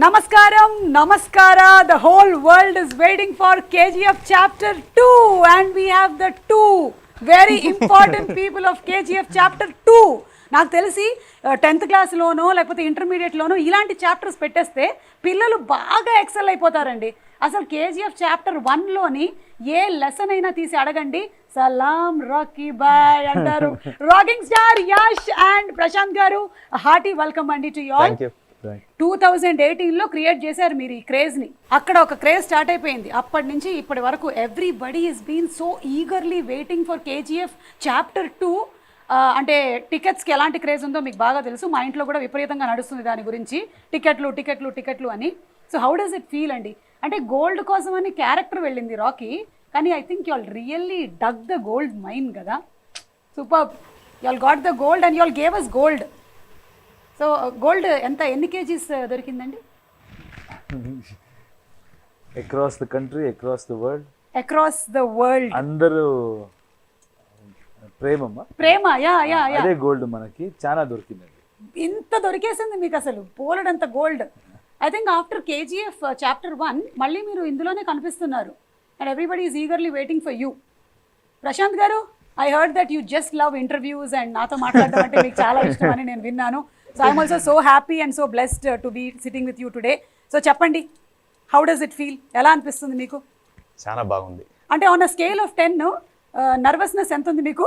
Namaskaram, Namaskara. The whole world is waiting for KGF Chapter 2, and we have the two very important people of KGF Chapter 2. నాకు తెలిసి 10th క్లాస్లోనో లేకపోతే ఇంటర్మీడియట్లోనో ఇలాంటి chapters పెట్టేస్తే పిల్లలు బాగా XL అయిపోతారండి. అసలు KGF Chapter 1లోని ఏ లెసన్ అయినా తీసి అడగండి, సలాం రాకీ బాయ్ అంటారు. Rocking star Yash and Prashanth గారు, హార్టీ వెల్కమ్ అండి టు యు ఆల్. 2018లో క్రియేట్ చేశారు మీరు ఈ క్రేజ్ని. అక్కడ ఒక క్రేజ్ స్టార్ట్ అయిపోయింది. అప్పటి నుంచి ఇప్పటి వరకు everybody is been so eagerly waiting for KGF Chapter 2. అంటే టికెట్స్కి ఎలాంటి క్రేజ్ ఉందో మీకు బాగా తెలుసు. మా ఇంట్లో కూడా విపరీతంగా నడుస్తుంది దాని గురించి, టికెట్లు అని. So how does it feel అండి? అంటే గోల్డ్ కోసం అని క్యారెక్టర్ వెళ్ళింది రాకీ, కానీ I think you all really dug the gold mine కదా. Super, you all got the gold and you all gave us gold. So gold ఎన్ని KGs దొరికిందండి? Across the country, across the world అందరూ ప్రేమ అదే gold మనకి చాలా దొరికిందండి. ఇంత దొరికేసింది మీకు, అసలు పోలడంత gold. I think after KGF Chapter 1 మళ్ళీ మీరు ఇందులోనే కనిపిస్తున్నారు, and everybody is eagerly waiting for you. Prashanth garu, I heard that you just love interviews and నాతో మాట్లాడడం అంటే మీకు చాలా ఇష్టం అని నేను విన్నాను. So I'm also so happy and so blessed to be sitting with you today. So చెప్పండి, how does it feel? ఎలా అనిపిస్తుంది మీకు? చాలా బాగుంది. అంటే on a scale of 10 nervousness ఎంత ఉంది మీకు?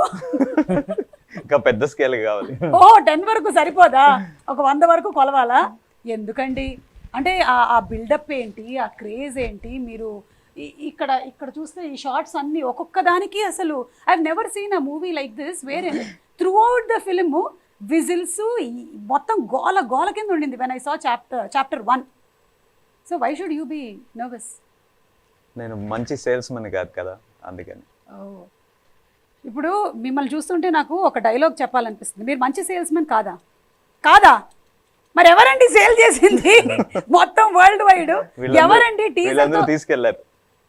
ఇంకా పెద్ద స్కేల్ కావాలి. 10 వరకు సరిపోదా? ఒక 100 వరకు కొలవాలా? ఎందుకండి అంటే ఆ బిల్డప్ ఏంటి, ఆ క్రేజ్ ఏంటి? మీరు ఇక్కడ చూస్తే ఈ షార్ట్స్ అన్ని ఒక్కొక్క దానికి అసలు I have never seen a movie like this where throughout the film whistles మొత్తం గోల కింద ఉండింది when I saw chapter 1. So why should you be nervous? నేను మంచి సేల్స్ మన్ కాదు కదా, అందుకని. ఇప్పుడు మిమ్మల్ని చూస్తుంటే నాకు ఒక డైలాగ్ చెప్పాలనిపిస్తుంది. మీరు మంచి సేల్స్ మెన్ కాదా? మరి ఎవరండి సేల్ చేసింది మొత్తం వరల్డ్ వైడ్? ఎవరండి టీజర్ తీసుకెళ్లారు?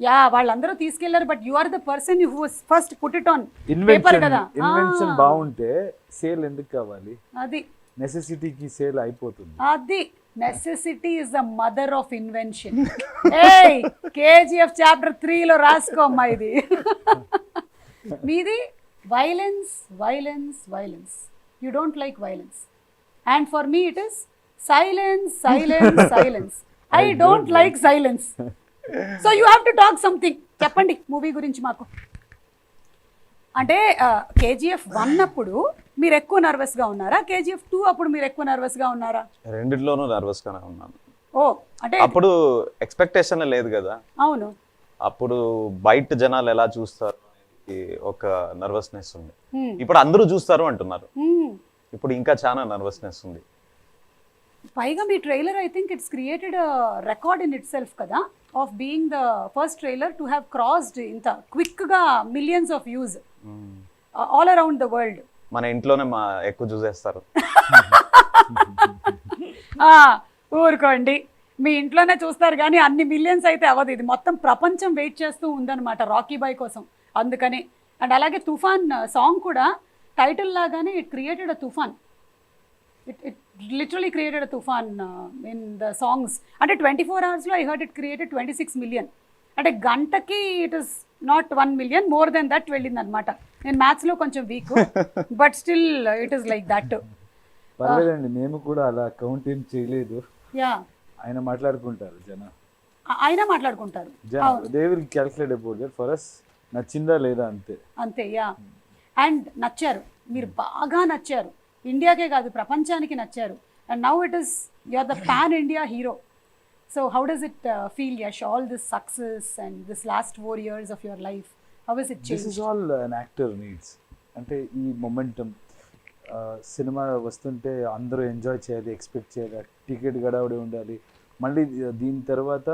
యా, వాళ్ళందరూ తీసుకెళ్లారు, but you are the person who was first put it on paper కదా. ఇన్వెన్షన్ బాగుంటే సేల్ ఎందుకు కావాలి? అది నెసెసిటీకి సేల్ అయిపోతుంది. అది necessity is the mother of invention. ఏయ్, KGF Chapter 3లో రాసుకోమ్మా ఇది. మీది violence. You don't like violence, and for me it is silence. I don't like silence. So you have to talk something. చెప్పండి మూవీ గురించి మాకు. అంటే KGF 1 అప్పుడు మీరు ఎక్కువ నర్వస్గా ఉన్నారా? KGF 2 అప్పుడు మీరు ఎక్కువ నర్వస్గా ఉన్నారా? రెండిట్లోనూ నర్వస్గానే ఉన్నాను. అంటే అప్పుడు ఎక్స్పెక్టేషన్ లేదు కదా. అవును, అప్పుడు బయట జనాలు ఎలా చూస్తారు ఒక నర్వస్నెస్ ఉంది. ఇప్పుడు అందరూ చూస్తారు అంటున్నారు, ఇప్పుడు ఇంకా చాలా నర్వస్నెస్ ఉంది. పైగా మీ trailer I think it's created record in itself కదా, of being the first trailer to have crossed ఇంత క్విక్గా millions of views all around the world. మన ఇంట్లోనే ఎక్కువ చూసేస్తారు. ఊరుకోండి, మీ ఇంట్లోనే చూస్తారు కానీ అన్ని మిలియన్స్ అయితే అవ్వదు. ఇది మొత్తం ప్రపంచం వెయిట్ చేస్తూ ఉందన్నమాట రాకీ బాయ్ కోసం, అందుకని. అండ్ అలాగే తుఫాన్ సాంగ్ కూడా టైటిల్ లాగానే ఇట్ క్రియేటెడ్ అ తుఫాన్. It literally created a tufan in the songs. అంటే 24 hours I heard it created 26 million. అంటే గంటకి it is not 1 million, more than that వెళ్ళింది అనమాట. నేను మ్యాథ్స్లో కొంచెం week, but still it is like that. పర్లేదండి, మేము కూడా అలా కౌంట్ ఏం చేయలేదు. యా, ఆయన మాట్లాడుకుంటారు ఆయన మాట్లాడుకుంటారు. they will calculate about that for us. నచ్చిందా లేదా అంతే. యా, అండ్ నచ్చారు, మీరు బాగా నచ్చారు. ఇండియాకే కాదు ప్రపంచానికి నచ్చారు. And now it is you are the pan India hero. So how does it feel Yash, all this success and this last 4 years of your life, how is it change? This is all an actor needs. అంటే ఈ momentum, cinema వస్తుంటే అందరూ enjoy చేయాలి, expect చేయాలి, ticket గడవడే ఉండాలి. మళ్ళీ దీని తర్వాత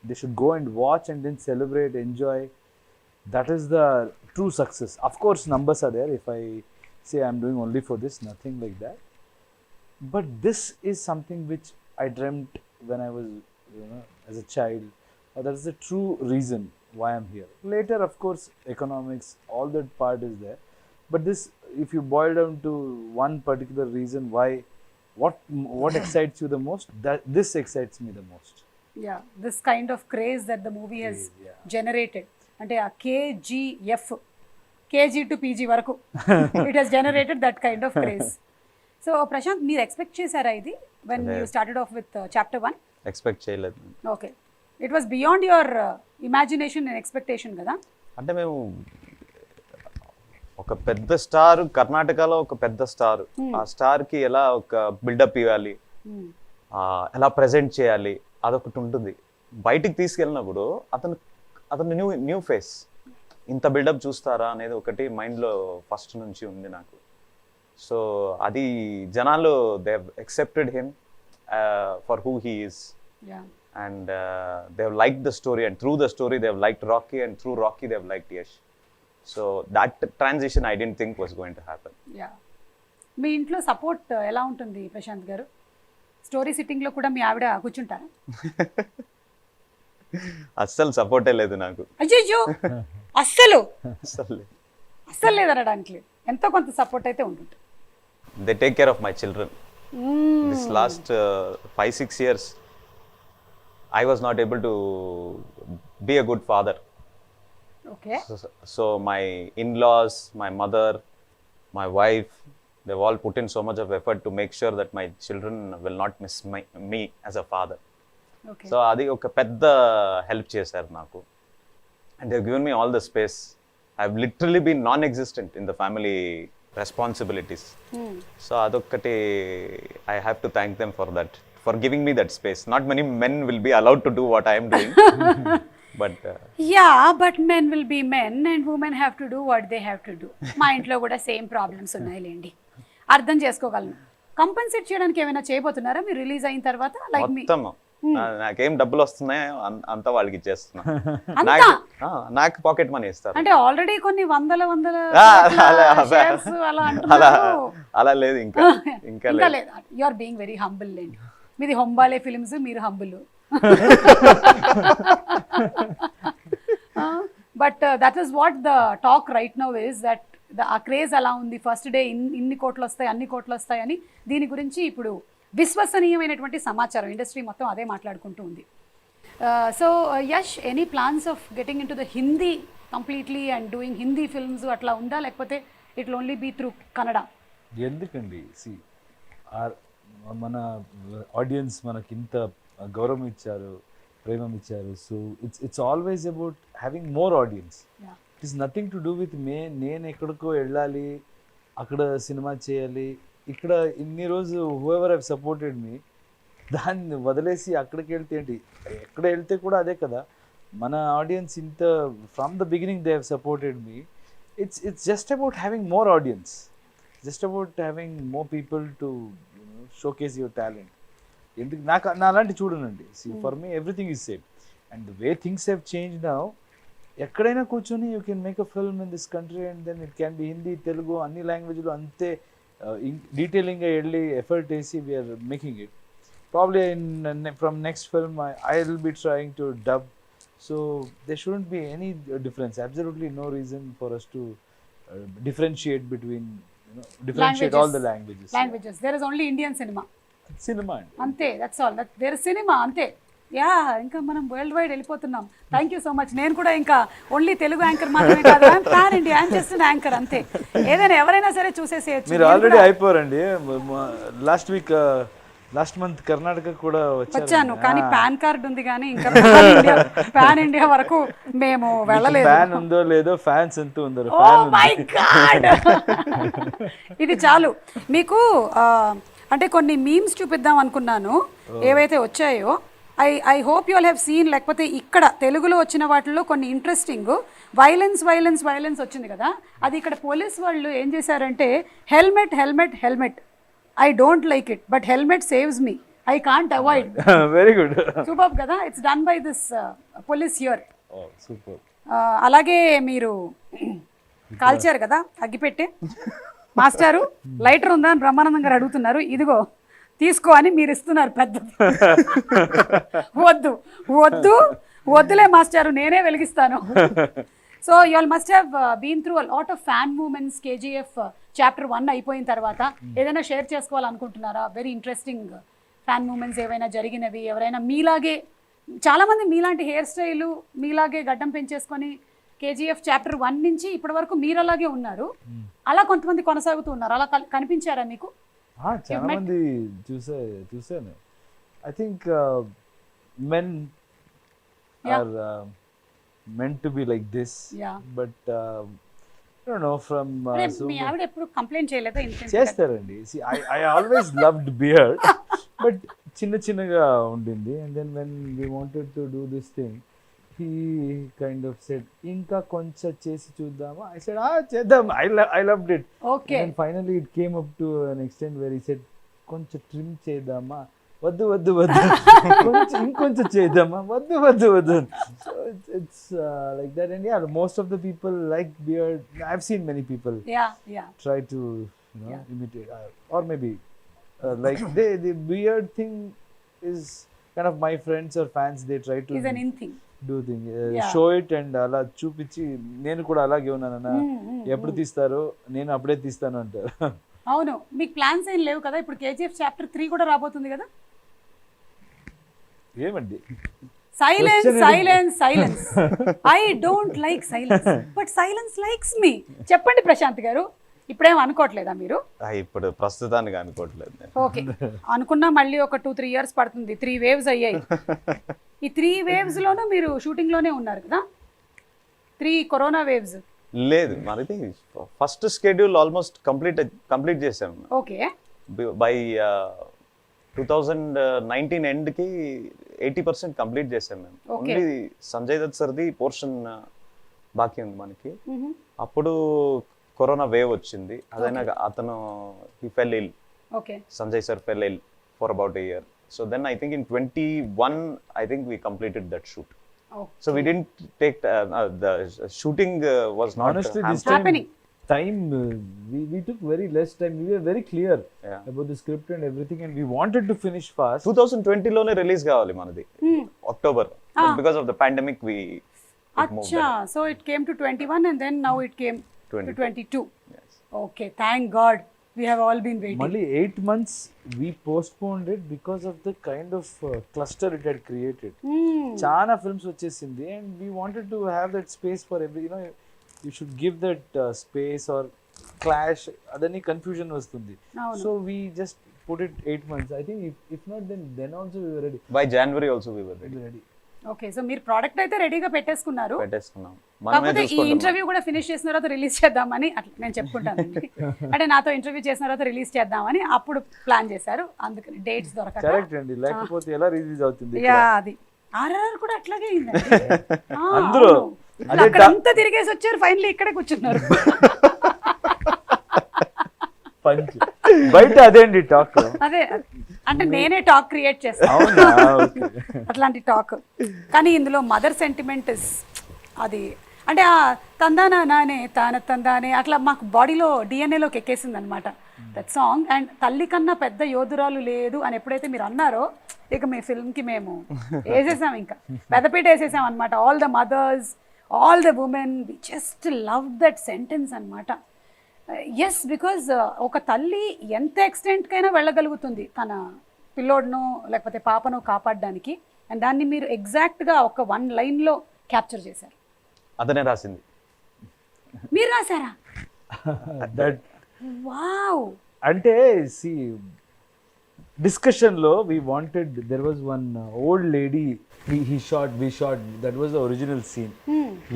they should go and watch and then celebrate, enjoy. That is the true success. Of course numbers are there. If I say I'm doing only for this, nothing like that, but this is something which I dreamt when I was, as a child. That is the true reason why I'm here. Later, of course, economics, all that part is there, but this, if you boil down to one particular reason what excites you the most? That this excites me the most. Yeah, this kind of craze that the movie has generated. అంటే ఆ KGF, KG to PG వరకు it has generated that kind of craze. So Prashanth, మీరు expect చేశారా ఇది when you started off with chapter 1? Expect చేయలేదు. Okay, it was beyond your imagination and expectation కదా? అంటే మేము ఒక పెద్ద స్టార్, కర్ణాటకలో ఒక పెద్ద స్టార్, ఆ స్టార్ కి ఎలా ఒక బిల్డప్ ఇవ్వాలి, ఎలా ప్రెజెంట్ చేయాలి, అదొకటి ఉంటుంది. బయటికి తీసుకెళ్ళినప్పుడు అతను న్యూ ఫేస్, ఇంత బిల్డప్ చూస్తారా అనేది ఒకటి మైండ్లో ఫస్ట్ నుంచి ఉంది నాకు. సో అది జనాలు they have accepted him for who he is, and they have liked the story, and through the story they have liked Rocky, and through Rocky they have liked Yash. So that transition I didn't think was going to happen. Yeah. మీ ఇంట్లో support ఎలా ఉంటుంది ప్రశాంత్ గారు? Story sitting లో కూడా మీ ఆవిడ కూర్చుంటారా? అస్సలు సపోర్టే లేదు నాకు. అయ్యో, అస్సలు అస్సలు లేదనడానికి లేదు, ఎంతో కొంత సపోర్ట్ అయితే ఉంటుంది. They take care of my children. This last 5-6 years I was not able to be a good father. Okay. So my in-laws, my mother, my wife, they've all put in so much of effort to make sure that my children will not miss me as a father. Okay. So adi oka pedda help chesaru naku, and they've given me all the space. I've literally been non-existent in the family responsibilities. So adokkati I have to thank them for that, for giving me that space. Not many men will be allowed to do what I am doing. But but men will be men and women have to do what they have to do. మా ఇంట్లో కూడా same problems ఉన్నాయిలేండి, అర్థం చేసుకోగలను. Compensate చేయడానికి ఏమైనా చేయబోతున్నారా మీరు release అయిన తర్వాత? లైక్ మొత్తం నాకేం డబ్బులు వస్తున్నాయో అంతా వాళ్ళకి ఇచ్చేస్తున్నా. నాకు పాకెట్ మనీ ఇస్తారు. అంటే ఆల్రెడీ కొన్ని వందల shares అలా అంటున్నారు. అలా లేదు, ఇంకా లేదు. You are being very humble లేండి. మీది హొంబాలే ఫిల్మ్స్, మీరు humble. But that is what the talk right now is that ఆ క్రేజ్ అలా ఉంది. ఫస్ట్ డే ఇన్ని కోట్లు వస్తాయి, అన్ని కోట్లు వస్తాయి అని. దీని గురించి ఇప్పుడు విశ్వసనీయమైనటువంటి సమాచారం ఇండస్ట్రీ మొత్తం అదే మాట్లాడుకుంటూ ఉంది. So Yash, any plans of getting in to the Hindi completely and doing Hindi films అట్లా ఉందా, లేకపోతే it will only be through Kannada? ఎందుకండి, మన ఆడియన్స్ మనకి ఇంత గౌరవం ఇచ్చారు, ప్రేమం ఇచ్చారు. So it's always about having more audience. It is nothing to do with నేను ఎక్కడికో వెళ్ళాలి, అక్కడ సినిమా చేయాలి. ఇక్కడ ఇన్ని రోజు హూఎవర్ హ్యావ్ సపోర్టెడ్ మీ, దాన్ని వదిలేసి అక్కడికి వెళ్తే ఏంటి? ఎక్కడ వెళ్తే కూడా అదే కదా. మన ఆడియన్స్ ఇంత from the beginning they have supported me. It's just about having more audience, just about having more people to showcase your talent. ఎందుకు నా అలాంటి చూడనండి. For me everything is same, and the way things have change now. ఎక్కడైనా కూర్చొని you can make a film in this country, and then it can be Hindi, Telugu, అన్ని లాంగ్వేజ్లో అంతే డీటెయిలింగ్గా వెళ్ళి ఎఫర్ట్ వేసి we're making it. Probably from next film I will be trying to dub. So there shouldn't be any difference, absolutely no reason for us to differentiate between, differentiate all the languages. There is only Indian cinema ante, that's all. There is cinema ante. ఇంకా మనం world wide వెళ్ళిపోతున్నాం. Thank you so much. నేను కూడా ఇంకా only Telugu anchor మాత్రమే కాదు, I'm pan India, I'm just an anchor అంతే. ఏదైనా ఎవరైనా సరే చూసేసేయచ్చు. మీరు ఆల్రెడీ అయిపోయారండి. లాస్ట్ మంత్ కర్ణాటక కూడా వచ్చాను, కానీ పాన్ కార్డ్ ఉంది, కానీ ఇంకా పాన్ ఇండియా వరకు మేము వెళ్ళలేదు. ఫ్యాన్ ఉందో లేదో, ఫ్యాన్స్ ఎంత ఉందో. ఓ మై గాడ్, ఇది చాలు మీకు. అంటే కొన్ని మీమ్స్ చూపిద్దాం అనుకున్నాను, ఏవైతే వచ్చాయో. I hope you all have seen. లేకపోతే ఇక్కడ తెలుగులో వచ్చిన వాటిల్లో కొన్ని ఇంట్రెస్టింగ్, వైలెన్స్ వచ్చింది కదా, అది ఇక్కడ పోలీస్ వాళ్ళు ఏం చేశారంటే, helmet helmet helmet, I don't like it but helmet saves me, I can't avoid. Very good, super కదా. It's done by this police here. Super. అలాగే మీరు కాల్చారు కదా అగ్గిపెట్టే, మాస్టారు లైటర్ ఉందా అని బ్రహ్మానందం గారు అడుగుతున్నారు. ఇదిగో తీసుకో అని మీరు ఇస్తున్నారు. పెద్ద వద్దులే మాస్టారు, నేనే వెలిగిస్తాను. So you all must have been through a lot of fan moments. KGF chapter 1 అయిపోయిన తర్వాత ఏదైనా షేర్ చేసుకోవాలనుకుంటున్నారా? వెరీ ఇంట్రెస్టింగ్ ఫ్యాన్ మూమెంట్స్ ఏవైనా జరిగినవి, ఎవరైనా మీలాగే, చాలామంది మీలాంటి హెయిర్ స్టైలు, మీలాగే గడ్డం పెంచేసుకొని కేజీఎఫ్ చాప్టర్ 1 నుంచి ఇప్పటి వరకు మీరు అలాగే ఉన్నారు, అలా కొంతమంది కొనసాగుతూ ఉన్నారు, అలా కనిపించారా మీకు? చాలా మంది చూసాను. I think men are meant to be like this, but I don't know from మీ ఆవిడ ఎప్పుడు కంప్లైంట్ చేయలేదా? చేస్తారండి. See, I always loved beard, but చిన్నగా ఉండింది. And then when we wanted to do this thing, he kind of said, ఇంకా కొంచెం చేసి చూద్దామా? I said, చేద్దాం. I loved it. Okay. And then finally it came up to an extent where he said, కొంచెం trim చేద్దామా? వద్దు కొంచెం ఇంకొంచెం చేద్దామా? వద్దు. So it's like that. And yeah, most of the people like beard. I've seen many people try to imitate, or maybe like the beard thing is kind of my friends or fans, they try to is an in thing, do thing, show it and అలా చూపించి నేను కూడా అలాగే ఉన్నానన్నా, ఎప్పుడు తీస్తారో నేను అప్పుడే తీస్తాను అంటారు. అవును, మీకు ప్లాన్స్ ఏం లేవు కదా? ఇప్పుడు కేజీఎఫ్ చాప్టర్ 3 కూడా రాబోతుంది కదా? ఏమండి? Silence. I don't like silence, but silence likes me. చెప్పండి ప్రశాంత్ గారు, ఇప్పుడేం అనుకోవట్లేదా మీరు? ఇప్పుడు ప్రస్తుతానికి అనుకోవట్లేదు. ఓకే, అనుకున్నా మళ్ళీ ఒక 2-3 ఇయర్స్ పడుతుంది. 3 waves అయ్యాయి. ఈ 3 waves లోనూ మీరు షూటింగ్ లోనే ఉన్నారు కదా? 3 కరోనా వేవ్స్ లేదు, మనది ఫస్ట్ షెడ్యూల్ ఆల్మోస్ట్ కంప్లీట్ చేసాం. ఓకే, బై 2019 ఎండ్కి 80% కంప్లీట్ చేసాం మేము. ఓన్లీ సంజయ్ దత్ సర్ది పోర్షన్ బాకీ ఉంది మనకి. అప్పుడు కరోనా వేవ్ వచ్చింది. అదైనా అతను he fell ill. Okay, Sanjay sir fell ill for about a year. So then I think in 21 I think we completed that shoot. So we didn't take the shooting was not honestly this time we took very less time. We were very clear about the script and everything, and we wanted to finish fast. 2020 లోనే release కావాలి మనది, October. Because of the pandemic we acha, so it came to 21 and then now it came to 22. Yes. Okay, thank God, we have all been waiting. Only 8 months we postponed it because of the kind of cluster it had created. Chana films vachesindi, and we wanted to have that space for every, you should give that space or clash, adani confusion vastundi. So we just put it 8 months. I think if not then also we were ready. By January also we were ready. Okay, so మీరు product అయితే రెడీగా పెట్టేసుకున్నారు. మనమే కాకపోతే ఈ interview కూడా finish చేసిన తర్వాత release చేద్దామని అట్లా నేను చెప్పుకుంటానండి. అంటే నాతో ఇంటర్వ్యూ చేసిన తర్వాత రిలీజ్ చేద్దామని అప్పుడు ప్లాన్ చేశారు, అందుకని డేట్స్ దొరకక. కరెక్ట్ అండి, లేకపోతే ఎలా రిలీజ్ అవుతుంది? అది ఆర్ఆర్ కూడా అట్లాగే అయిందండి. అందరూ అక్కడంతా తిరిగేసి వచ్చారు, ఫైనల్లీ ఇక్కడే కూర్చున్నారు. బయట అదేండి టాక్. అదే అంటే నేనే టాక్ క్రియేట్ చేస్తాను అట్లాంటి టాక్. కానీ ఇందులో మదర్ సెంటిమెంట్ అది అంటే ఆ తందానానే తందానే అట్లా మాకు బాడీలో డిఎన్ఏలోకి ఎక్కేసింది అనమాట దట్ సాంగ్. అండ్ తల్లి కన్నా పెద్ద యోధురాలు లేదు అని ఎప్పుడైతే మీరు అన్నారో, ఇక మీ ఫిల్మ్కి మేము వేసేసాం, ఇంకా పెద్దపీట వేసేసాం అనమాట. All the mothers, all the women, we just love that sentence అనమాట. ఎస్, బికాజ్ ఒక తల్లి ఎంత ఎక్స్టెంట్కైనా వెళ్ళగలుగుతుంది తన పిల్లోడ్ను లేకపోతే పాపను కాపాడడానికి. అండ్ దాన్ని మీరు ఎగ్జాక్ట్గా ఒక 1 లైన్లో క్యాప్చర్ చేశారు. అతనే రాసింది. మీరు రాశారా? వావ్. అంటే సి డిస్కషన్లో we wanted, there was one old lady we shot, that was the original scene.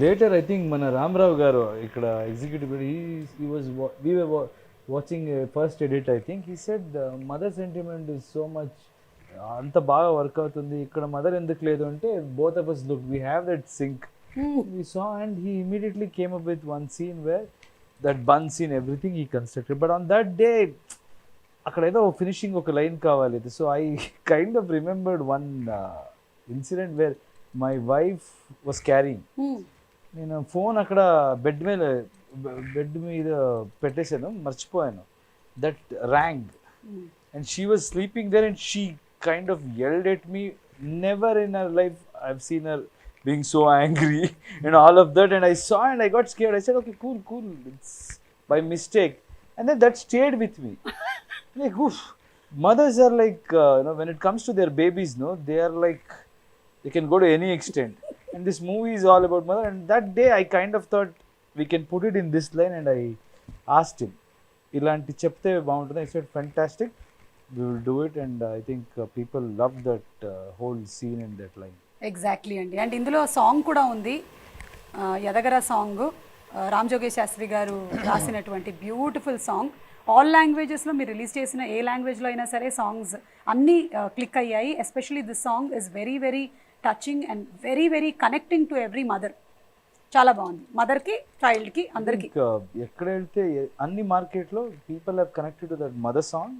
Later I think మన రామరావు గారు ఇక్కడ executive, we were watching a first edit, I think he said mother sentiment is so much, అంత బాగా work అవుతుంది ఇక్కడ, mother ఎందుకు లేదు అంటే both of us look, we have that sync. We saw and he immediately came up with one scene where that bun scene, everything he constructed. But on that day అక్కడ ఏదో finishing ఒక line కావాలి. So I kind of remembered one incident where my wife was carrying. నేను phone అక్కడ bed మీద పెట్టేశాను, మర్చిపోయాను. That rang and she was sleeping there and she kind of yelled at me. Never in her life I've seen her being so angry and all of that, and I saw and I got scared. I said okay, cool, it's by mistake. and then that stayed with me. Like, oof. Mothers are like, when it comes to their babies, no, they are like, they can go to any extent. And this movie is all about mother. And that day I kind of thought we can put it in this line, and I asked him, ilanti chepte baaguntundi. I said, fantastic, we will do it. And I think people love that whole scene and that line. Exactly అండి. And ఇందులో song కూడా ఉంది, యదగర song, Ram జోగేష్ Sastry గారు రాసినటువంటి beautiful song. All లాంగ్వేజెస్లో మీరు release చేసిన ఏ లాంగ్వేజ్లో అయినా సరే సాంగ్స్ అన్నీ క్లిక్ అయ్యాయి. Especially this song is very very touching and very very connecting to every mother. చాలా బాగుంది, మదర్కి, చైల్డ్కి, అందరికీ. ఎక్కడ వెళ్తే అన్ని మార్కెట్లో people have connected to that mother song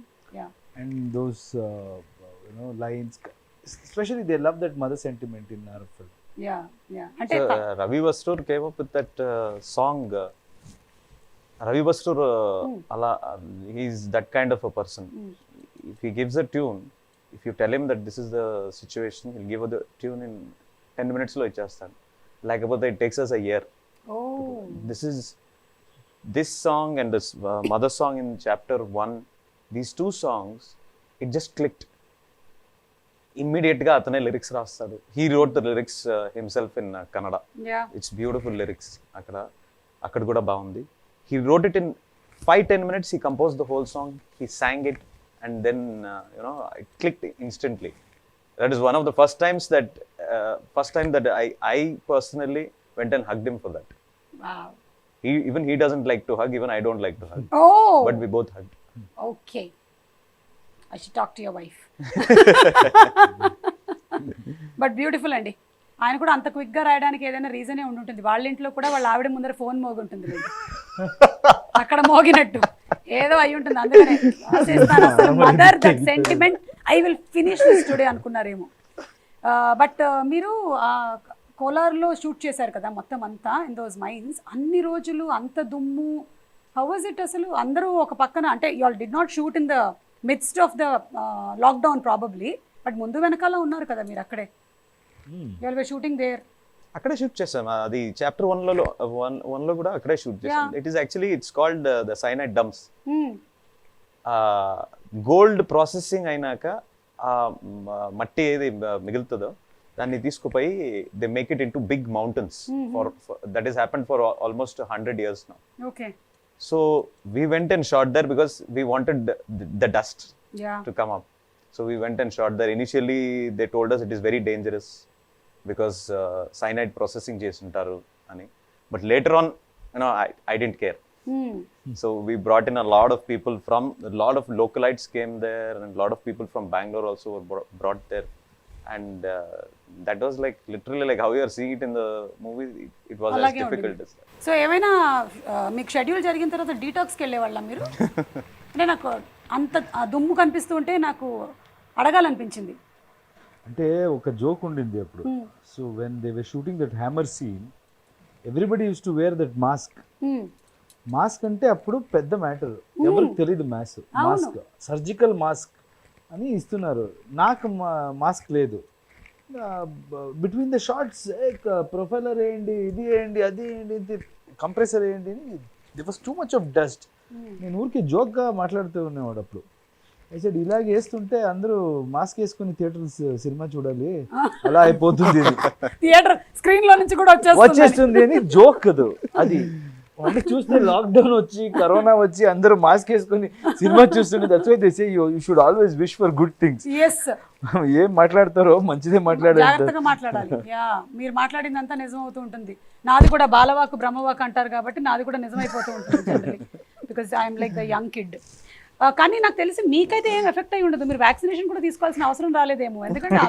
and those lines. Especially they love that mother sentiment in our film. Yeah. Ante Ravi Bastur came up with that song. Ravi Bastur, he's that kind of a person. If he gives a tune, if you tell him that this is the situation, he'll give the tune in 10 minutes lo ichchestadu. Like about it takes us a year. This song and this mother song in chapter 1, these two songs, it just clicked. ఇమ్మీడియట్గా అతనే lyrics రాస్తాడు. He wrote the lyrics himself in Kannada. It's beautiful lyrics. అక్కడ కూడా బాగుంది. He wrote it in 5-10 minutes. He compose the whole song, he sang it, and then it clicked instantly. That is one of the first time that I personally went and hugged him for that. Wow. He doesn't like to hug, even I don't like to hug. But we both hugged. Okay. I should talk to your wife. But beautiful అండి. ఆయన కూడా అంత క్విక్గా రాయడానికి ఏదైనా రీజనే ఉండుంటుంది. వాళ్ళ ఇంట్లో కూడా వాళ్ళ ఆవిడ ముందర ఫోన్ మోగుంటుంది, అక్కడ మోగినట్టు ఏదో అయి ఉంటుంది. అందుకనే అసలు mother that sentiment, I will finish this today అనుకున్నారేమో. బట్ మీరు కోలార్లో షూట్ చేశారు కదా మొత్తం అంతా, ఇన్ దోస్ మైన్స్, అన్ని రోజులు అంత దుమ్ము. హౌ వాజ్ ఇట్ అసలు? అందరూ ఒక పక్కన, అంటే you all did not shoot in the midst of the lockdown probably, but ముందు వెనకాల ఉన్నారు కదా మీరు అక్కడే. you all were shooting there. అక్కడే షూట్ చేసాం. అది చాప్టర్ 1 లో కూడా అక్కడే షూట్ చేసాం. It is actually it's called the cyanide dumps. Gold processing అయినాక మట్టి ఏది మిగులుతుందో దాన్ని తీసుకుపోయి they make it into big mountains. For that is happened for almost 100 years now. Okay. So we went and shot there because we wanted the dust to come up. So we went and shot there. Initially they told us it is very dangerous because cyanide processing chesuntaru ani, but later on I didn't care. So we brought in a lot of people a lot of localites came there, and a lot of people from Bangalore also were brought there. And that was like literally like how you are seeing it in the movie. It was as difficult as that. So ఏమైనా మీకు schedule జరిగిన తర్వాత డీటాక్స్కి వెళ్ళేవాళ్ళ మీరు? అంటే నాకు అంత దుమ్ము కనిపిస్తూ ఉంటే నాకు అడగాలనిపించింది. అంటే ఒక జోక్ ఉండింది అప్పుడు. So when they were shooting that hammer scene, everybody use to wear that mask. Mask అంటే అప్పుడు పెద్ద మ్యాటర్, ఎవరికి తెలియదు మాస్క్. సర్జికల్ మాస్క్ అని ఇస్తున్నారు, నాకు మాస్క్ లేదు. బిట్వీన్ ద షార్ట్స్ ప్రొఫైలర్ వేయండి, ఇది వేయండి, అది వేయండి, కంప్రెసర్ వేయండి, there was too much of dust. నేను ఊరికి జోక్గా మాట్లాడుతూ ఉన్నవాడు అప్పుడు. అయితే ఇలాగ వేస్తుంటే అందరూ మాస్క్ వేసుకుని థియేటర్స్ సినిమా చూడాలి, అలా అయిపోతుంది, థియేటర్ స్క్రీన్ లో నుంచి కూడా వచ్చేస్తుంది అని జోక్ కదా అది. అంటే చూస్తే లాక్డౌన్ వచ్చి కరోనా వచ్చి అందరూ మాస్క్ వేసుకుని సినిమా చూస్తుంటే that's why they say you should always wish for good things. ఏం మాట్లాడతారో మంచిదే మాట్లాడాలి. యా, మీరు మాట్లాడిందంతా నిజం అవుతూ ఉంటుంది. నాది కూడా బాలవాకు బ్రహ్మవాకు అంటారు కాబట్టి నాది కూడా నిజమైపోతూ ఉంటుంది generally, because I'm like the young kid. కానీ నాకు తెలిసి మీకైతే ఏం ఎఫెక్ట్ అయి ఉండదు, మీరు వ్యాక్సినేషన్ కూడా తీసుకోవాల్సిన అవసరం రాలేదేమో, ఎందుకంటే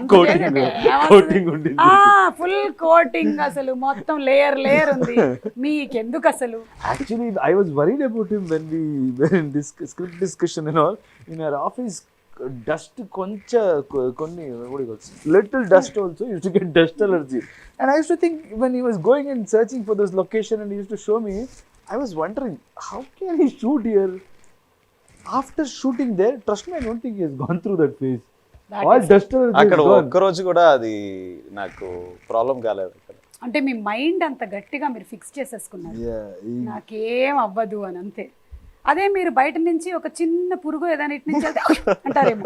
ఫుల్ కోటింగ్ అసలు మొత్తం లేయర్ ఉంది. మీకెందుకు అసలు? Actually I was worried about him when we were in this script discussion and all in our office. Dust కొన్ని little dust also use to get dust allergy. And I use to think when he was going and searching for this location and he use to show me, I was wondering how can he shoot here. After shooting there, trust me, I don't think he has gone through that phase. All dust అక్కడ ఒక్క రోజు కూడా అది నాకు problem కాలేదు. అంటే మీ mind అంత గట్టిగా మీరు ఫిక్స్ చేసేసుకున్నారు, నాకేం అవ్వదు అని, అంతే. అదే మీరు బయట నుంచి ఒక చిన్న పురుగు ఏదైనా ఇటు నుంచి వెళ్తే అంటారేమో.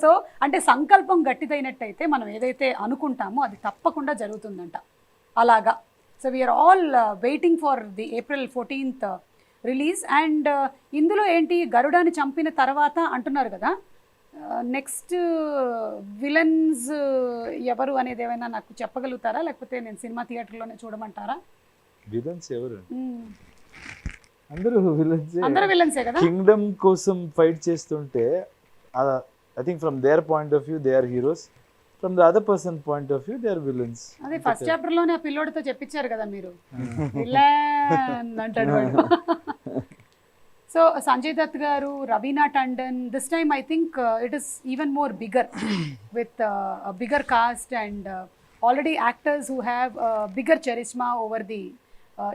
సో అంటే సంకల్పం గట్టిదైనట్టయితే మనం ఏదైతే అనుకుంటామో అది తప్పకుండా జరుగుతుందంట అలాగా. So we're all waiting for the April 14th release. అండ్ ఇందులో ఏంటి, గరుడాని చంపిన తర్వాత అంటున్నారు కదా, నెక్స్ట్ విలన్స్ ఎవరు అనేది ఏమైనా నాకు చెప్పగలుగుతారా, లేకపోతే నేను సినిమా థియేటర్లోనే చూడమంటారా? విలన్స్ ఎవరు? అందరూ విలన్స్. అందరూ విలన్సే కదా. కింగ్డమ్ కోసం ఫైట్ చేస్తుంటే I think from their point of view they are heroes, from the other person point of view they are villains. అదే ఫస్ట్ చాప్టర్ లోనే ఆ పిల్లోడితో చెప్పించారు కదా మీరు, విలన్ అంటాడు వాడు. సో సంజయ్ దత్ గారు, Raveena Tandon, this time I think it is even more bigger with bigger cast and already actors who have bigger charisma over the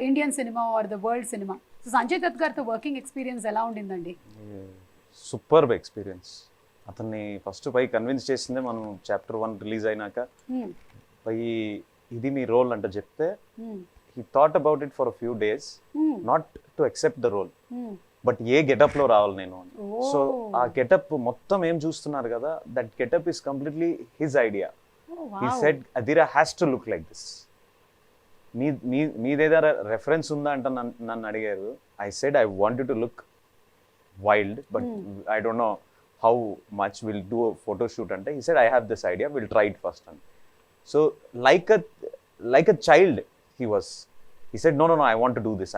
Indian cinema or the world cinema. So Sanjay Dutt గారితో working experience ఎలా ఉండిందండి? Superb experience. అతన్ని first పై convince చేసిందే మనం chapter 1 release అయినాక. పై ఇది మీ role అంటే చెప్తే he thought about it for a few days, not to accept the role, but A getup లో రావాలి నేను. సో ఆ గెటప్ మొత్తం ఏం చూస్తున్నారు కదా, that getup is completely his idea. He said అదిరా has to look like this. మీదేదా రెఫరెన్స్ ఉందా అంటే నన్ను అడిగారు. I said I want to look wild, but I don't know how much will do photo shoot అంటే. He said I have this idea, will try it first అని. So like a child he was. He said, no, I want to do this.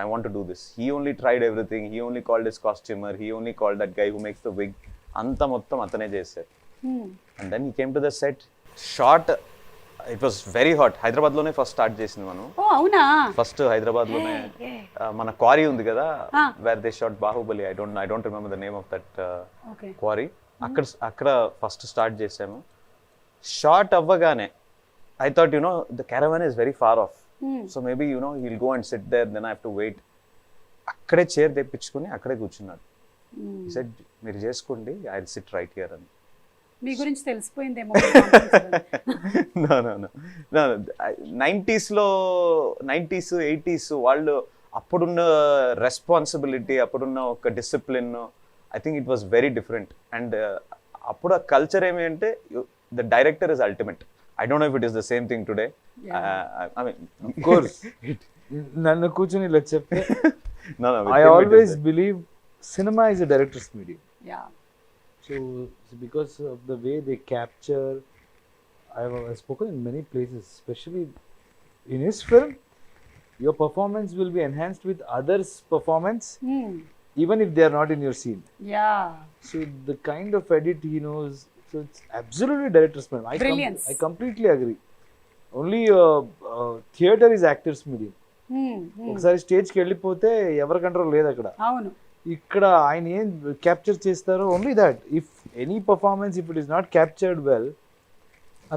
He only tried everything. He only called his costumer. He only called that guy who makes the wig. Anta mottam atane chesaru. And then he came to the set. Shot, it was very hot. Hyderabad lone first start chesindi manu. Oh, avuna. First Hyderabad lone mana quarry undi kada, where they shot Bahubali. I don't remember the name of that quarry. Akkada first start chesamu. Shot avvagane I thought, the caravan is very far off. So maybe, he'll go and sit there, then I have to wait. Akkade chair తెప్పించుకొని అక్కడే కూర్చున్నాడు. He said, మీరు చేసుకోండి, I'll sit right here అని. మీ గురించి తెలిసిపోయిందేమో. No. 90s 80s వాళ్ళు అప్పుడున్న responsibility, అప్పుడున్న ఒక discipline, I think it was very different. And అప్పుడు ఆ కల్చర్ ఏమి అంటే the director is ultimate. I don't know if it is the same thing today. I mean, of course. Nannu కూర్చొని ఇలా చెప్తే I always believe cinema is a director's medium. Yeah. So because of the way they capture, I've spoken in many places, especially in his film, your performance will be enhanced with others' performance, even if they are not in your scene. Yeah. So the kind of edit he knows. So it's absolutely director's medium. I completely agree. Only theater is actor's medium. ఒకసారి స్టేజ్కి వెళ్ళిపోతే ఎవరి control లేదు అక్కడ. అవును. ఇక్కడ ఆయన ఏం క్యాప్చర్ చేస్తారో only that. If any performance if it is not captured well,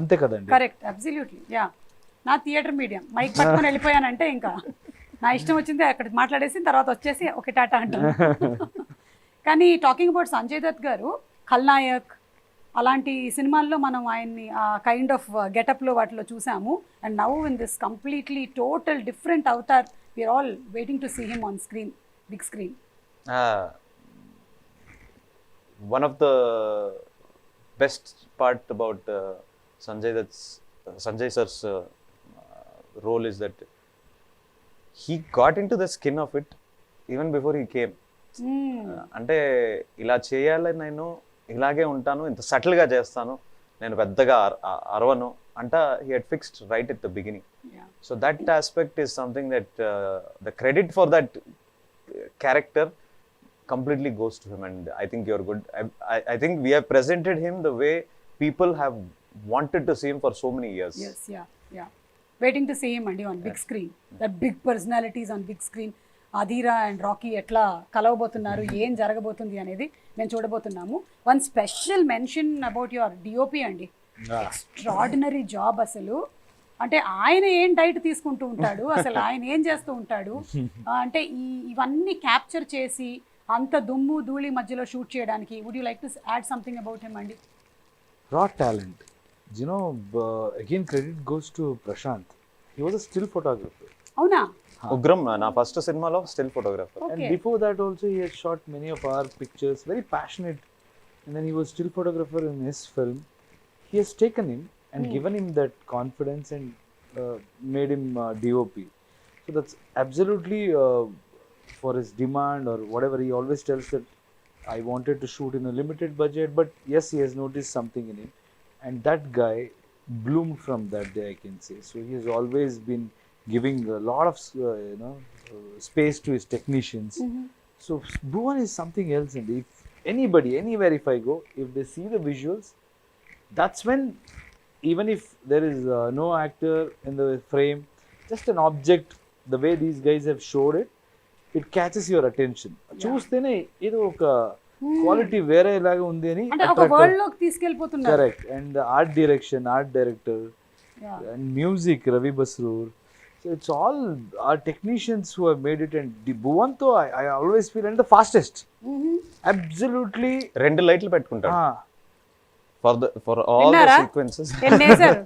అంతే కదండి. Correct, absolutely. యా, నా థియేటర్ మీడియం మైక్ పట్టుకొని వెళ్ళిపోయానంటే ఇంకా నా ఇష్టం వచ్చింది అక్కడ మాట్లాడేసి తర్వాత వచ్చేసి ఒక టాటా అంటాను. కానీ టాకింగ్ అబౌట్ సంజయ్ దత్ గారు, ఖల్నాయక్ అలాంటి సినిమాల్లో మనం ఆయన్ని ఆ కైండ్ ఆఫ్ గెటప్లో వాటిలో చూసాము. And now in this completely total different avatar, we're all waiting to see him on screen, big screen. One of the best part about Sanjay sir's role is that he got into the skin of it even before he came. అంటే ఇలా చేయాలని నేను ఇలాగే ఉంటాను, ఇంత సటిల్గా చేస్తాను, నేను పెద్దగా అరవను అంట. He had fixed right at the beginning. So that aspect is something that the credit for that character completely goes to him, and I think you're good. I think we have presented him the way people have wanted to see him for so many years. Yes, yeah. Waiting to see him and on big screen. That big personalities on big screen. Adheera and Rocky ఎట్లా కలవబోతున్నారు, ఏం జరగబోతుంది అనేది నేను చూడబోతున్నాము. One special mention about your DOP అండి. Extraordinary job అసలు. అంటే ఆయన ఏం డైట్ తీసుకుంటూ ఉంటాడు, అసలు ఆయన ఏం చేస్తూ ఉంటాడు అంటే ఇవన్నీ క్యాప్చర్ చేసి అంత దుమ్ము ధూళి మధ్యలో షూట్ చేయడానికి. Would you like to add something about him అండి? Raw talent. Again credit goes to Prashant. He was a still photographer. అవునా? ఉగ్రం నా ఫస్ట్ సినిమాలో still photographer. And Okay. before that also he has shot many of our pictures, very passionate. And then he was still photographer in his film. He has taken him and given him that confidence and made him DOP. So that's absolutely for his demand or whatever. He always tells that I wanted to shoot in a limited budget, but yes, he has noticed something in him, and that guy bloomed from that day, I can say. So he has always been giving a lot of space to his technicians. So Bhuvan is something else, and if anybody anywhere if I go, if they see the visuals, that's when, even if there is no actor in the frame, just an object, the way these guys have showed it, it catches your attention. చూస్తేనే ఇది ఒక quality వేరే లాగా ఉంది అని అంటే ఒక world లోకి తీసుకెళ్ళిపోతున్నారు. Correct. And art direction, art director and music Ravi Basrur. So it's all our technicians who have made it. And Bhuvan తో I always feel and the fastest. Absolutely. 2 లైట్లు పెట్టుకుంటాడు ఫర్ ఆల్ ద విన్నారా? సీక్వెన్సెస్. ఎన్నేసారు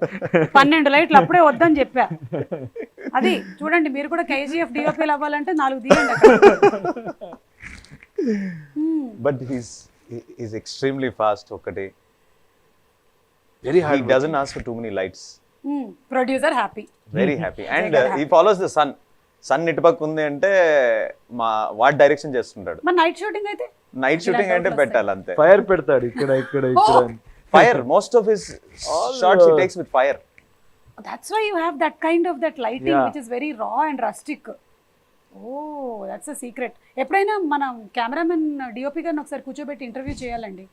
12 లైట్లు అప్పుడే వద్దని చెప్పా. అది చూడండి, మీరు కూడా KGF డిఓపీలు అవ్వాలంటే 4 తీయండి అక్కడ. But he's extremely fast. ఒకటి Very he hard. doesn't ask for too many lights. Producer happy. Very happy. And he follows the sun. Sun ఇటుపక్క ఉంది అంటే వాట్ డైరెక్షన్ చేస్తుంటాడు. మరి నైట్ షూటింగ్ అయితే నైట్ షూటింగ్ అంటే పెట్టాలి అంతే. ఫైర్ పెడతాడు ఇక్కడ ఇక్కడ ఇక్కడ. Fire most of his shots he takes with fire. that's why you have that kind of that lighting Yeah. which is very raw and rustic. Oh, that's a secret. ఎప్పుడైనా మనం cameraman DOP గారిని ఒకసారి కూర్చోబెట్టి interview చేయాలండి.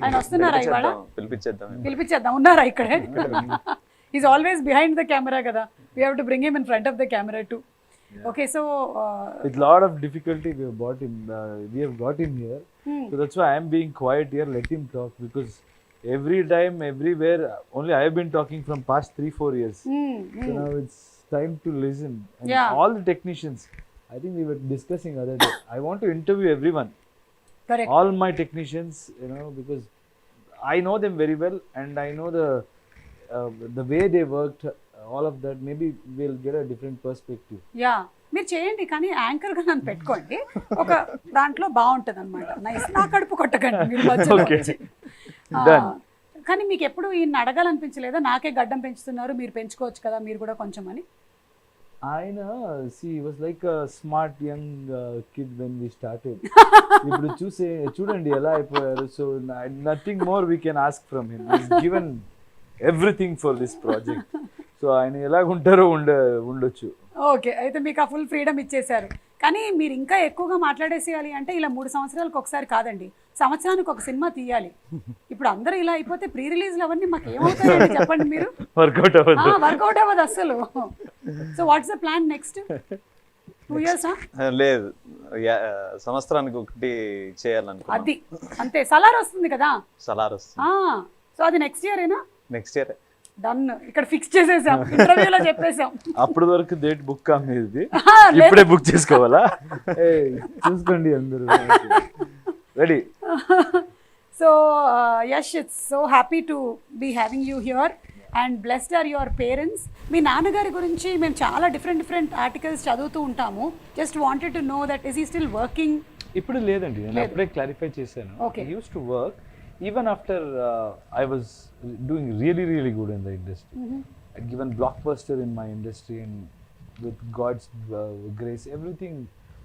ఆయన వస్తున్నారా ఇవాళ? పిలిపించేద్దాం. ఉన్నారా ఇక్కడే? Is always behind the camera కదా. We have to bring him in front of the camera too. Okay, so with lot of difficulty we have got him here. So that's why I am being quiet here. Let him talk, because every time, everywhere, only I have been talking from past 3-4 years. So now it's time to listen. And Yeah. all the technicians, I think we were discussing other day, I want to interview everyone. correct. All my technicians, because I know them very well, and I know the way they worked, all of that. Maybe we'll get a different perspective. Yeah, మీరు చేయండి, కానీ anchor గా నన్ను పెట్టుకోండి. ఒక దాంట్లో బాగుంటది అనమాట. నైస్. నా కడుపు కొట్టకండి మీరు మధ్యలో వచ్చి. Done. కానీ మీకు ఎప్పుడు ఈయన అడగాలనిపించలేదా, నాకే గడ్డం పెంచుతున్నారు మీరు పెంచుకోవచ్చు కదా మీరు కూడా కొంచెం అని? ఆయన he was like a smart young kid when we started. ఇప్పుడు చూడండి ఎలా అయిపోయారు. So nothing more we can ask from him. He's given everything for this project. So ఆయన ఎలాగుంటారో ఉండొచ్చు. ఓకే, అయితే మీకు ఆ ఫుల్ ఫ్రీడమ్ ఇచ్చేసారు. కానీ మీరు ఇంకా ఎక్కువగా మాట్లాడేసేయాలి అంటే ఇలా 3 సంవత్సరాలకు ఒకసారి కాదండి, సంవత్సరానికి ఒక సినిమా తీయాలి. ఇప్పుడు అందరూ ఇలా అయిపోతే ప్రీ రిలీజ్లు అవన్నీ మాకు ఏమవుతాయండి చెప్పండి మీరు? వర్కౌట్ అవ్వదు అసలు. So what's the plan next 2 years? లేదు, సంవత్సరానికి ఒకటి చేయాలనుకున్నాను. అది అంతే. సలార్ వస్తుంది కదా. సలార్ వస్తుంది. సో అది నెక్స్ట్ ఇయర్ ఏనా? Next year. డన్. ఇక్కడ ఫిక్స్ చేసేసాం, ఇంటర్వ్యూలో చెప్పేసాం. అప్పటి వరకు డేట్ బుక్ కాదు, ఇప్పుడే బుక్ చేసుకోవాలా? చూసుకోండి అందరూ ready. So Yash, it's so happy to be having you here and blessed are your parents. మీ నాన్నగారి గురించి మేము చాలా డిఫరెంట్ ఆర్టికల్స్ చదువుతూ ఉంటాము. Just wanted to know that is he still working? ఇప్పుడు లేదండి, నేను అప్పుడే క్లారిఫై చేశాను. Okay. He used to work even after I was doing really good in the industry. I'd given blockbuster in my industry, and with God's grace, everything,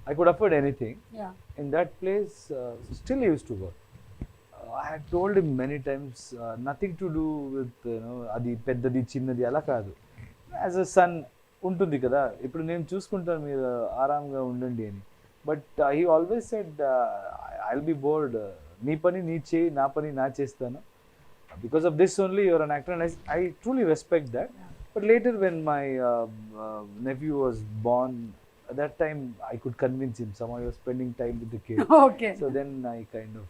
I could afford anything. Yeah. In that place, still he used to work. I had told him many times, nothing to do with adi peddadi chinnadi ala kaadu. As a son ఉంటుంది కదా, ఇప్పుడు నేను చూసుకుంటాను, మీరు ఆరాంగా ఉండండి అని. But he always said, I'll be bored. నీ పని నీ చేయి, నా పని నా చేస్తాను. Because of this only you're an actor, and I truly respect that. But later when my nephew was born, at that time I could convince him. Somehow he was spending time with the kid. Okay. So then I kind of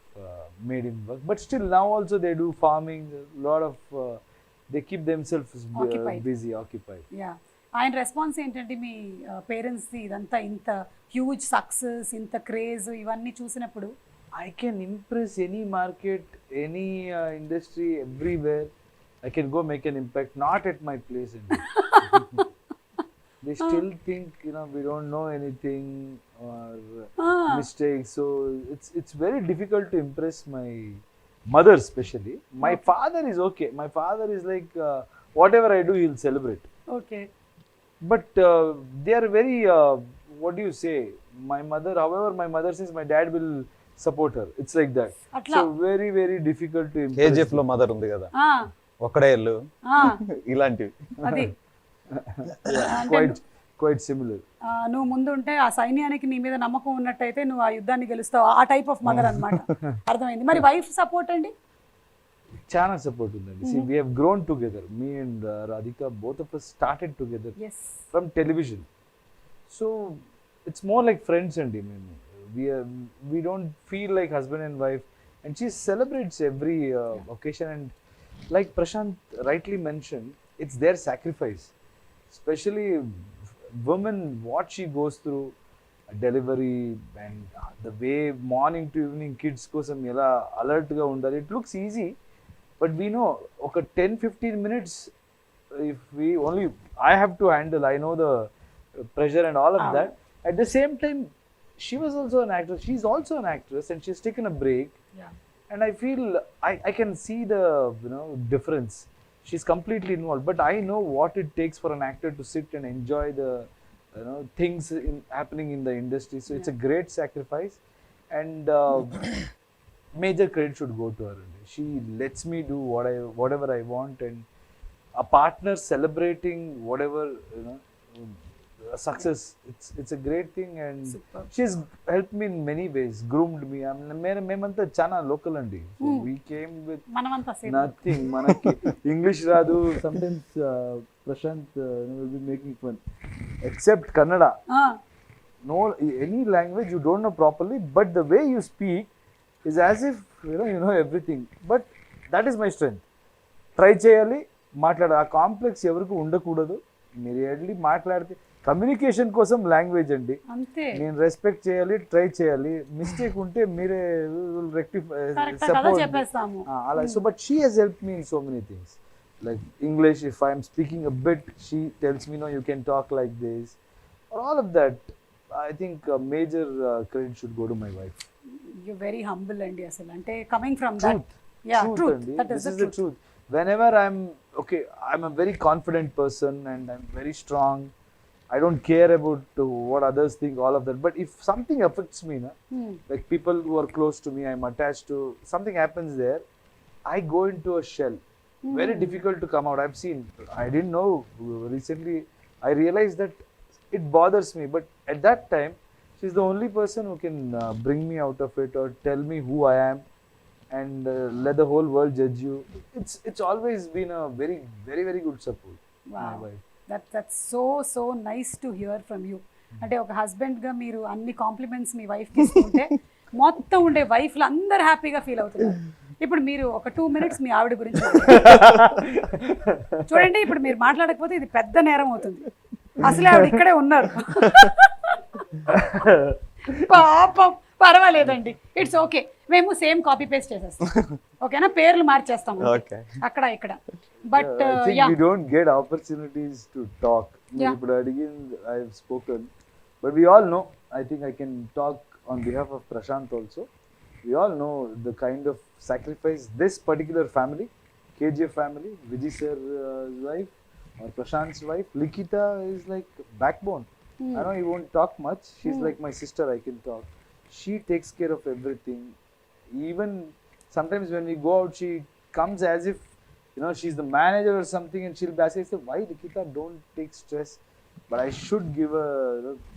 made him work. But still now also they do farming, a lot of they keep themselves busy, occupied. Yeah. ఆయన response ఏంటంటే మీ parents ఇదంతా ఇంత huge success, ఇంత craze ఇవన్నీ చూసినప్పుడు? I can impress any market, any industry, everywhere. I can go make an impact, not at my place. they still think, you know, we don't know anything or mistakes. So it's very difficult to impress my mother especially. My father is okay. My father is like, whatever I do, he'll celebrate. Okay. But they are very, what do you say? My mother, however, my mother says my dad will support her. It's like that. Atla. So very, very difficult to impress. KGF లో mother ఉంది కదా, ఒక్కడే ఇల్లు, ఇలాంటివి. అది quite similar. నువ్వు ముందు ఉంటే ఆ సైన్యానికి నీ మీద నమ్మకం ఉన్నట్టయితే నువ్వు ఆ యుద్ధాన్ని గెలుస్తావు, ఆ టైప్ ఆఫ్ మదర్ అన్నమాట. అర్థమైంది. మరి వైఫ్ సపోర్ట్ అండి? చాలా సపోర్ట్ ఉందండి. See, we have grown together. Me and Radhika, both of us started together from television. So it's more like friends అండి. మేము we don't feel like husband and wife, and she celebrates every occasion. And like Prashant rightly mentioned, it's their sacrifice, especially women, what she goes through, delivery, and the way morning to evening kids kosam ela alert ga undali. It looks easy, but we know okay 10-15 minutes if we only I have to handle. I know the pressure and all of that. At the same time, she was also an actress. She's also an actress, and she's taken a break. And I feel I can see the, you know, difference. She's completely involved, but I know what it takes for an actor to sit and enjoy the, you know, things happening in the industry. So it's a great sacrifice, and major credit should go to her. She lets me do whatever I want, and a partner celebrating whatever, you know, success. It's a great thing, and she's helped me in many ways, groomed me. I mean, మేమంతా చాలా local అండి. We came with nothing. మనకి English రాదు. Sometimes Prashant will be making fun, except Kannada. No, any language you don't know properly, but the way you speak is as if you know everything. But that is my strength. Try చేయాలి, మాట్లాడాలి. ఆ complex ఎవరికి ఉండకూడదు. మీరు వెళ్ళి మాట్లాడితే communication కోసం language అండి. నేను రెస్పెక్ట్ చేయాలి, ట్రై చేయాలి. మిస్టేక్ ఉంటే మీరే రెక్టిఫై సపోర్ట్ అలా. So but she has helped me in so many things. Like English, if I'm speaking a bit, she tells me no you can talk like this, all of that. I think major credit should go to my wife. You very humble అండి అసలు. అంటే coming from that. Truth. This is the truth. Whenever I'm a very confident person, and I'm very strong. I don't care about what others think, all of that. But if something affects me, like people who are close to me, I'm attached to, something happens there, I go into a shell. Very difficult to come out. I've seen, I didn't know, recently I realized that it bothers me. But at that time, she's the only person who can bring me out of it, or tell me who I am, and let the whole world judge you. It's always been a very, very, very good support. Wow. My wife. That's so nice to hear from you. అంటే ఒక husband గా మీరు అన్ని compliments మీ wife కి ఇస్తుంటే మొత్తం ఉండే వైఫ్లు అందరు హ్యాపీగా ఫీల్ అవుతున్నారు. ఇప్పుడు మీరు ఒక 2 minutes మీ ఆవిడ గురించి చూడండి. ఇప్పుడు మీరు మాట్లాడకపోతే ఇది పెద్ద నేరం అవుతుంది. అసలే ఆవిడ ఇక్కడే ఉన్నారు. పాపం, పర్వాలేదండి, ఇట్స్ ఓకే. మేము సేమ్ కాపీ పేస్ట్ చేసేస్తాం, ఓకేనా? పేర్లు మార్చేస్తాం అక్కడ ఇక్కడ. But we don't get opportunities to talk. ఇప్పుడు అడిగిన I have spoken, but we all know, I think I can talk on behalf of Prashant also. We all know the kind of sacrifice this particular family, KGF family, Vijay sir's wife or Prashant's wife, Likita, is like backbone. I know he won't talk much. She's like my sister. I can talk. She takes care of everything. Even sometimes when we go out, she comes as if, you know, she's the manager or something, and she'll basically say, "Why, Likita, don't take stress." But I should give a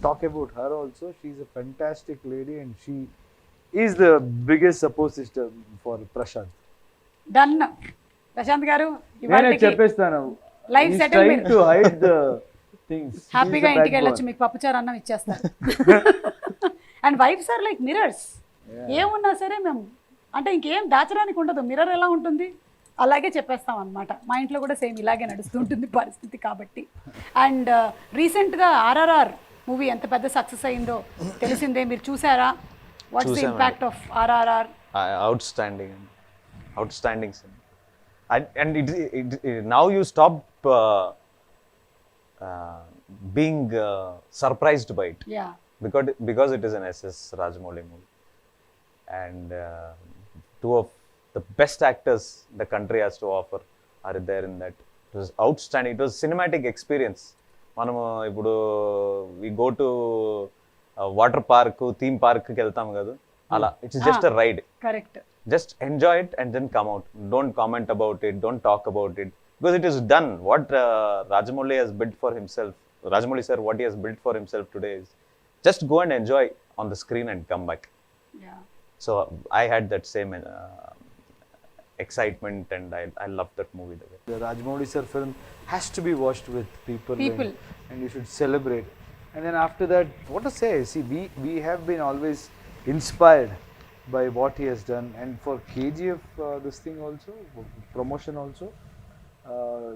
talk about her also. She's a fantastic lady, and she is the biggest support system for Prashant. Done. Prashant garu, నేను చెప్పేస్తాను. Life settle మీరు to hide the things. హ్యాపీగా ఇంటికి వెళ్ళొచ్చు, మీకు పప్పుచారు అన్నం ఇచ్చేస్తారు. And wifes are like mirrors. ఏమున్నా సరే మేము అంటే ఇంకేం దాచడానికి ఉండదు. మిర్రర్ ఎలా ఉంటుంది అలాగే చెప్పేస్తాం అనమాట. మా ఇంట్లో కూడా సేమ్ ఇలాగే నడుస్తుంటుంది పరిస్థితి కాబట్టి. అండ్ రీసెంట్గా ఆర్ఆర్ఆర్ మూవీ ఎంత పెద్ద సక్సెస్ అయిందో తెలిసిందే. మీరు చూసారా? What's the impact of RRR? outstanding and it now you stop being surprised by it Yeah. because it is an SS Rajamouli movie, and two of the best actors the country has to offer are there in that. It was outstanding. It was cinematic experience. మనము ఇప్పుడు we go to water park theme పార్క్కి వెళ్తాం కదా, అలా it's just a ride. Correct. Just enjoy it and then come out. Don't comment about it, don't talk about it, because it is done. What Rajamouli has built for himself, Rajamouli sir, what he has built for himself today is just go and enjoy on the screen and come back. Yeah. So I had that same excitement, and I loved that movie. The Rajamouli sir film has to be watched with people. And you should celebrate. And then after that, what to say? See, we have been always inspired by what he has done. And for KGF, this thing also, promotion also,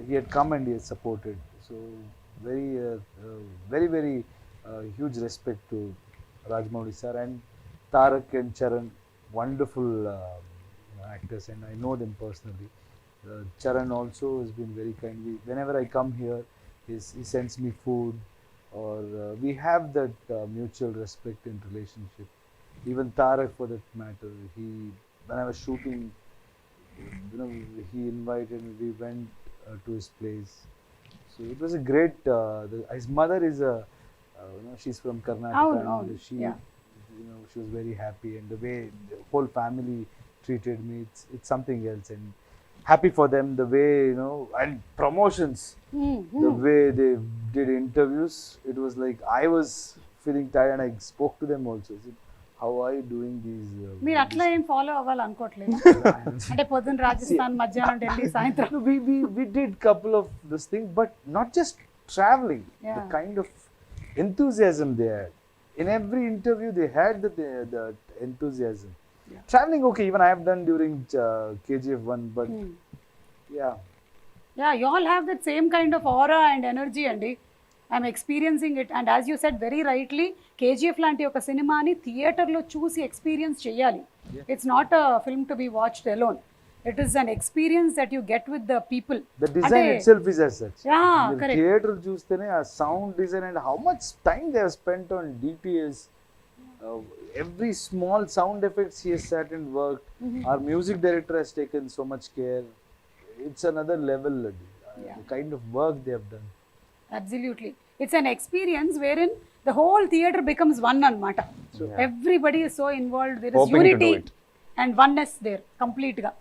he had come and he has supported. So very huge respect to Rajamouli sir and Tarak and Charan, wonderful actors, and I know them personally. Charan also has been very kind. Whenever I come here, he sends me food, or we have that mutual respect and relationship. Even Tarak, for that matter, when I was shooting, he invited me. We went to his place. So it was a great. His mother is she's from Karnataka. And she was very happy, and the way the whole family treated me, it's something else. And happy for them, the way, and promotions, the way they did interviews, it was like I was feeling tired, and I spoke to them also. I said, how are you doing these? మీరు అట్లా ఏం follow అవ్వాలనుకోవట్లేదు అంటే పొద్దున్న రాజస్థాన్, మధ్యాహ్నం ఢిల్లీ, సాయంత్రం. We did couple of this thing, but not just traveling. The kind of enthusiasm they had. In every interview, they had that enthusiasm. Traveling, okay, even I have done during KGF 1, but yeah, you all have that same kind of aura and energy, andi. I'm experiencing it, and as you said very rightly, KGF లాంటి ఒక సినిమాని థియేటర్లో చూసి experience చేయాలి. It's not a film to be watched alone. It is an experience that you get with the people. The design itself is as such. Yeah, correct. Theater చూస్తేనే ఆ sound design and how much time they have spent on DTS. Every small sound effects he has sat and worked. Our music director has taken so much care. It's another level. The kind of work they have done. Absolutely. It's an experience wherein the whole theater becomes one anamata. Everybody is so involved. There is Hoping to unity do it. and oneness there complete గా.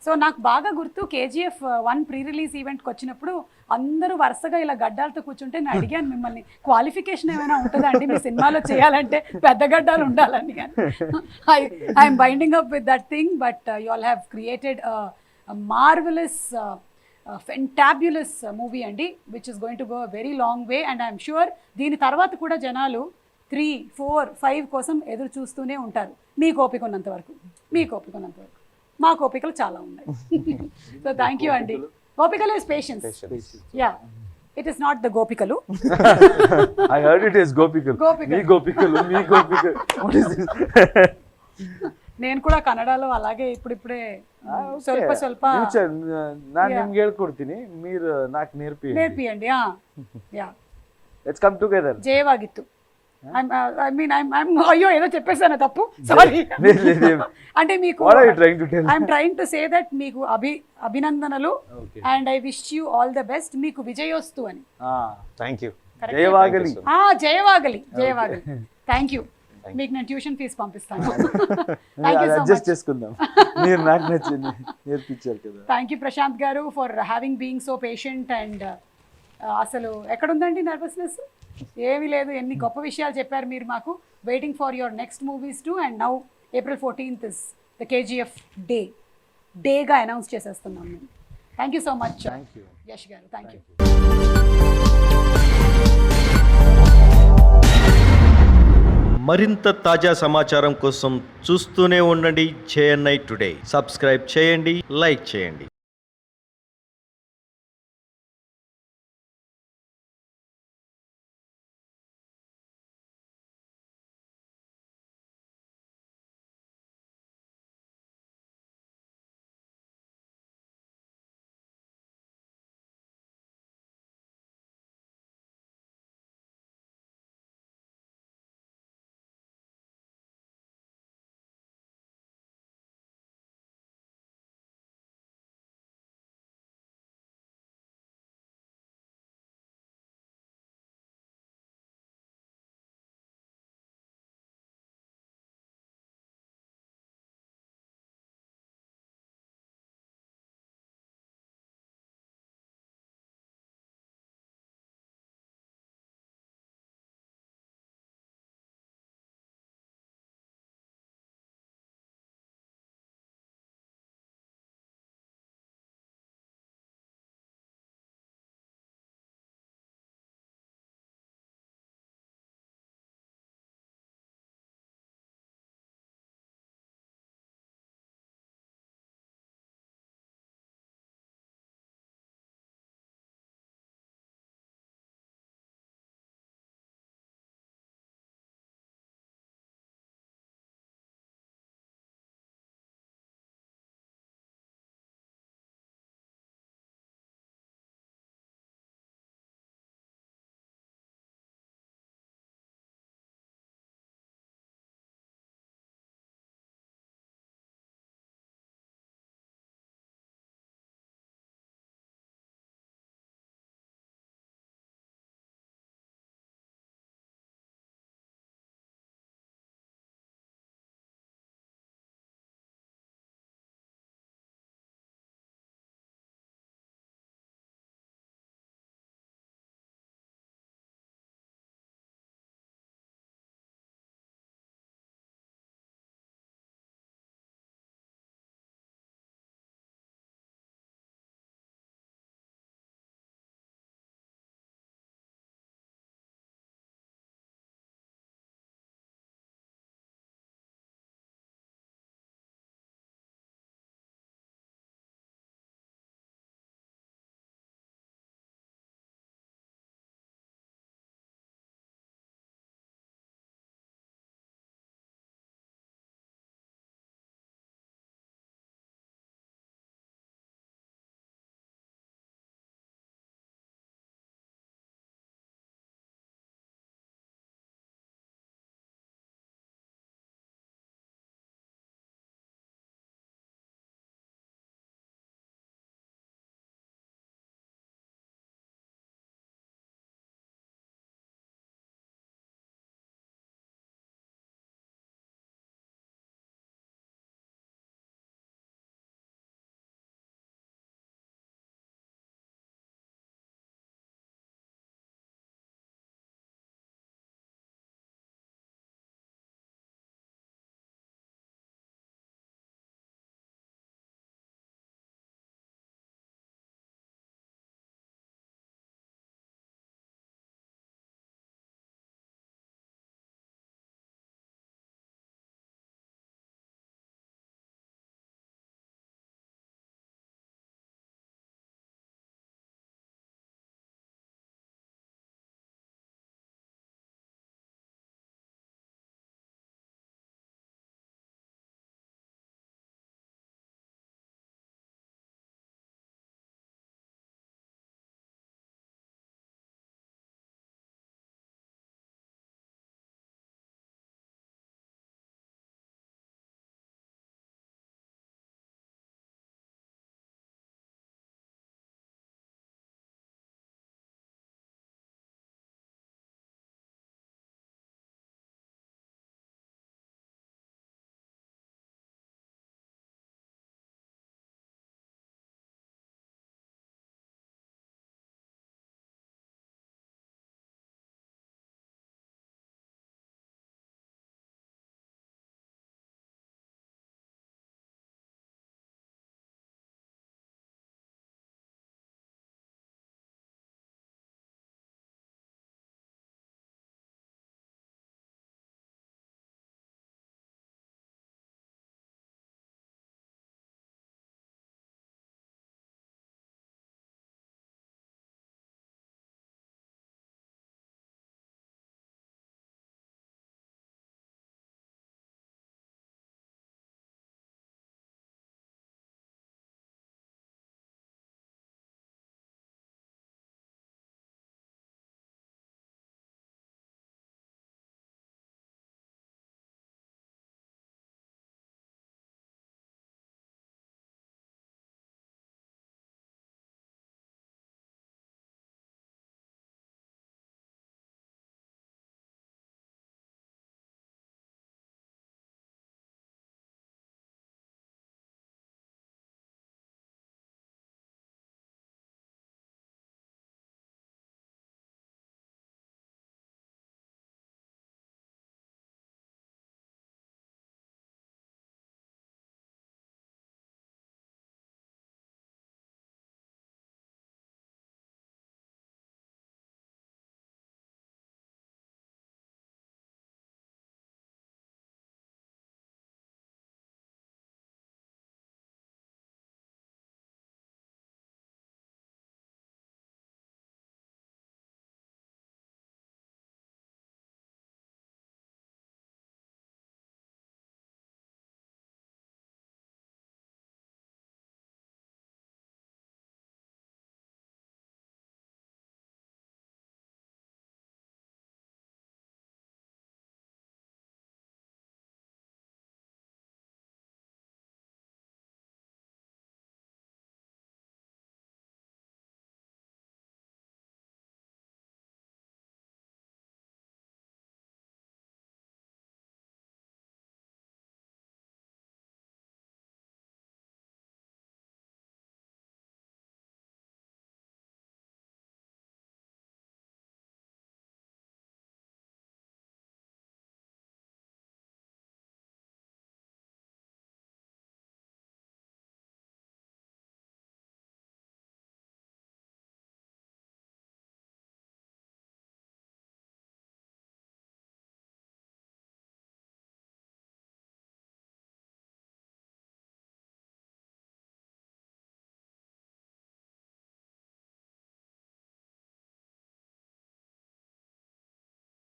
So నాకు బాగా గుర్తు KGF 1 pre release ఈవెంట్కి వచ్చినప్పుడు అందరూ వరుసగా ఇలా గడ్డాలతో కూర్చుంటే నేను అడిగాను మిమ్మల్ని, క్వాలిఫికేషన్ ఏమైనా ఉంటుందా అండి మీ సినిమాలో చేయాలంటే పెద్ద గడ్డాలు ఉండాలని. I'm binding up with that thing, but you all have created marvellous fantabulous movie అండి, which is going to go very long way. And I'm sure దీని తర్వాత కూడా జనాలు 3, 4, 5 కోసం ఎదురు చూస్తూనే ఉంటారు. మీకు ఓపిక ఉన్నంత వరకు, మా కోపికలు చాలా ఉన్నాయి. సో థ్యాంక్ యూ అండి. గోపికలు is patience. Yeah, it is not the గోపికలు. I heard it is gopikalu. మీ గోపికలు. What is this? నేను కూడా కన్నడలో అలాగే ఇప్పుడిప్పుడే ಸ್ವಲ್ಪ ನಾನು ನಿಮ್ಗೆ ಹೇಳ್ಕೊಡ್ತೀನಿ, మీరు నాకు నేర్పియండి. Yeah, let's come together. జయವಾಗಿತ್ತು. అయ్యో ఏదో చెప్పేసాను తప్పు, సారీ. అంటే మీకు I'm trying to say that మీకు అభినందనలు, and I wish you all the best. మీకు విజయోస్తు అని. Thank you. జయవాగలి. Thank you. మీకు నేను ట్యూషన్ ఫీజు పంపిస్తాను. అడ్జస్ట్ చేసుకుందాం, మీరు నాకు నచ్చింది నేర్పించారు కదా. థ్యాంక్ యూ ప్రశాంత్ గారు for having being so patient. And అసలు ఎక్కడుందండి నర్వస్నెస్? ఏమీ లేదు. ఎన్ని గొప్ప విషయాలు చెప్పారు మీరు మాకు. Waiting for your next movies too. And now April 14th is the KGF డేగా అనౌన్స్ చేసేస్తున్నాం మేము. Thank you so much Yash గారు. Thank you. మరింత తాజా సమాచారం కోసం చూస్తూనే ఉండండి JNI టుడే. సబ్స్క్రైబ్ చేయండి, లైక్ చేయండి.